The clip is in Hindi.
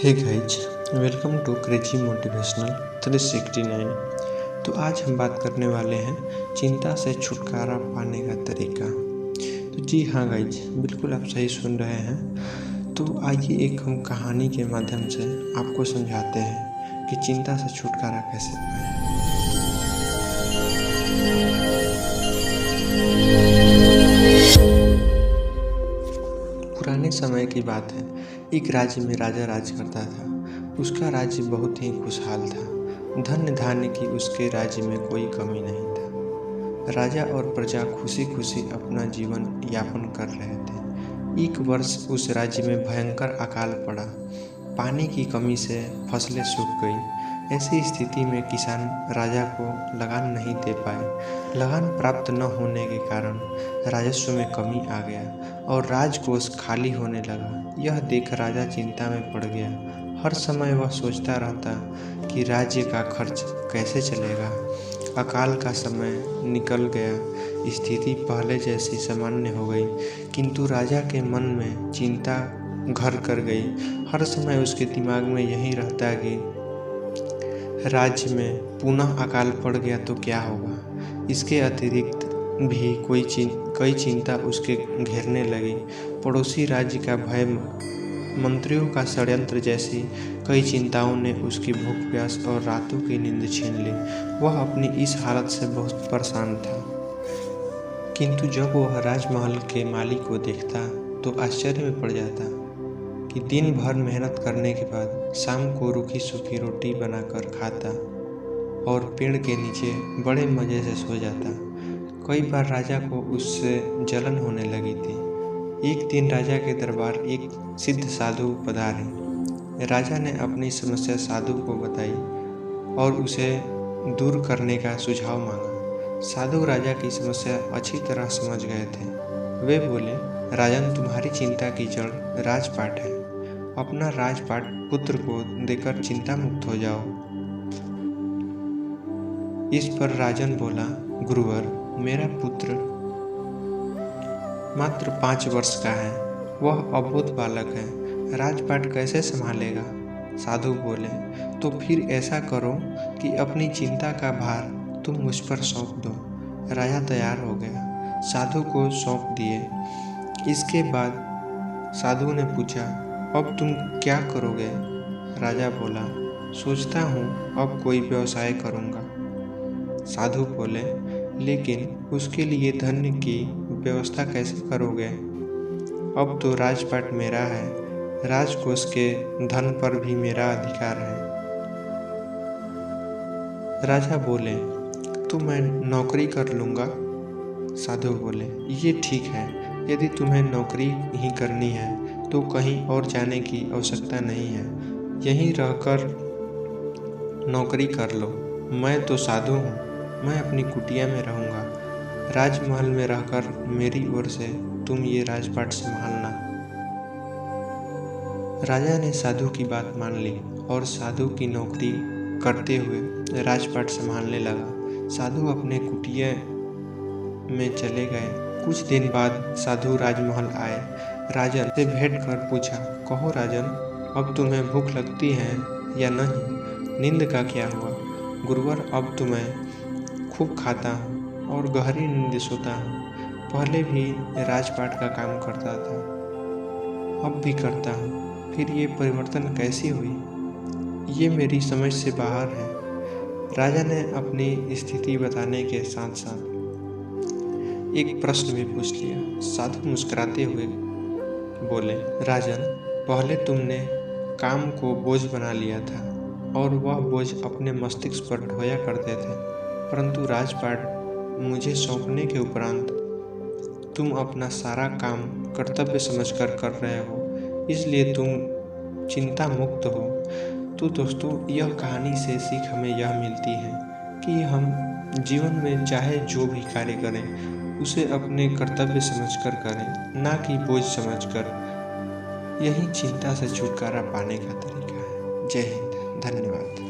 Hey guys, welcome to crazy motivational 369। तो आज हम बात करने वाले हैं चिंता से छुटकारा पाने का तरीका। तो जी हाँ गाइज, बिल्कुल आप सही सुन रहे हैं। तो आइए एक हम कहानी के माध्यम से आपको समझाते हैं कि चिंता से छुटकारा कैसे पाएं। पुराने समय की बात है। एक राज्य में राजा राज करता था। उसका राज्य बहुत ही खुशहाल था। धन धान्य की उसके राज्य में कोई कमी नहीं था। राजा और प्रजा खुशी खुशी अपना जीवन यापन कर रहे थे। एक वर्ष उस राज्य में भयंकर अकाल पड़ा। पानी की कमी से फसलें सूख गई। ऐसी स्थिति में किसान राजा को लगान नहीं दे पाए। लगान प्राप्त न होने के कारण राजस्व में कमी आ गया और राजकोष खाली होने लगा। यह देख राजा चिंता में पड़ गया। हर समय वह सोचता रहता कि राज्य का खर्च कैसे चलेगा। अकाल का समय निकल गया। स्थिति पहले जैसी सामान्य हो गई, किंतु राजा के मन में चिंता घर कर गई। हर समय उसके दिमाग में यही रहता कि राज्य में पुनः अकाल पड़ गया तो क्या होगा। इसके अतिरिक्त भी कई चिंता उसके घेरने लगी। पड़ोसी राज्य का भय, मंत्रियों का षड्यंत्र जैसी कई चिंताओं ने उसकी भूख प्यास और रातों की नींद छीन ली। वह अपनी इस हालत से बहुत परेशान था। किंतु जब वह राजमहल के मालिक को देखता तो आश्चर्य में पड़ जाता कि दिन भर मेहनत करने के बाद शाम को रूखी सूखी रोटी बनाकर खाता और पेड़ के नीचे बड़े मज़े से सो जाता। कई बार राजा को उससे जलन होने लगी थी। एक दिन राजा के दरबार एक सिद्ध साधु पधारे। राजा ने अपनी समस्या साधु को बताई और उसे दूर करने का सुझाव मांगा। साधु राजा की समस्या अच्छी तरह समझ गए थे। वे बोले, राजन, तुम्हारी चिंता की जड़ राजपाट है। अपना राजपाट पुत्र को देकर चिंता मुक्त हो जाओ। इस पर राजन बोला, गुरुवर, मेरा पुत्र मात्र 5 वर्ष का है। वह अबोध बालक है। राजपाट कैसे संभालेगा? साधु बोले, तो फिर ऐसा करो कि अपनी चिंता का भार तुम मुझ पर सौंप दो। राजा तैयार हो गया। साधु को सौंप दिए। इसके बाद साधु ने पूछा, अब तुम क्या करोगे? राजा बोला, सोचता हूँ अब कोई व्यवसाय करूँगा। साधु बोले, लेकिन उसके लिए धन की व्यवस्था कैसे करोगे? अब तो राजपाट मेरा है। राजकोष के धन पर भी मेरा अधिकार है। राजा बोले, तो मैं नौकरी कर लूँगा। साधु बोले, ये ठीक है। यदि तुम्हें नौकरी ही करनी है तो कहीं और जाने की आवश्यकता नहीं है। यहीं रहकर नौकरी कर लो। मैं तो साधु हूँ। मैं अपनी कुटिया में रहूँगा। राजमहल में रहकर मेरी ओर से तुम ये राजपाट संभालना। राजा ने साधु की बात मान ली और साधु की नौकरी करते हुए राजपाट संभालने लगा। साधु अपने कुटिया में चले गए। कुछ दिन बाद साधु राजमहल आए। राजन से भेंट कर पूछा, कहो राजन, अब तुम्हें भूख लगती है या नहीं? नींद का क्या हुआ? गुरुवर, अब तो मैं खूब खाता हूँ और गहरी नींद सोता हूँ। पहले भी राजपाट का काम करता था, अब भी करता हूँ। फिर ये परिवर्तन कैसी हुई? ये मेरी समझ से बाहर है। राजा ने अपनी स्थिति बताने के साथ साथ एक प्रश्न भी पूछ लिया। साधु मुस्कुराते हुए बोले, राजन, पहले तुमने काम को बोझ बना लिया था और वह बोझ अपने मस्तिष्क पर ढोया करते थे, परंतु राजपाट मुझे सौंपने के उपरांत तुम अपना सारा काम कर्तव्य समझकर कर रहे हो, इसलिए तुम चिंता मुक्त हो। तो दोस्तों, यह कहानी से सीख हमें यह मिलती है कि हम जीवन में चाहे जो भी कार्य करें उसे अपने कर्तव्य समझकर करें, ना कि बोझ समझकर। यही चिंता से छुटकारा पाने का तरीका है। जय हिंद, धन्यवाद।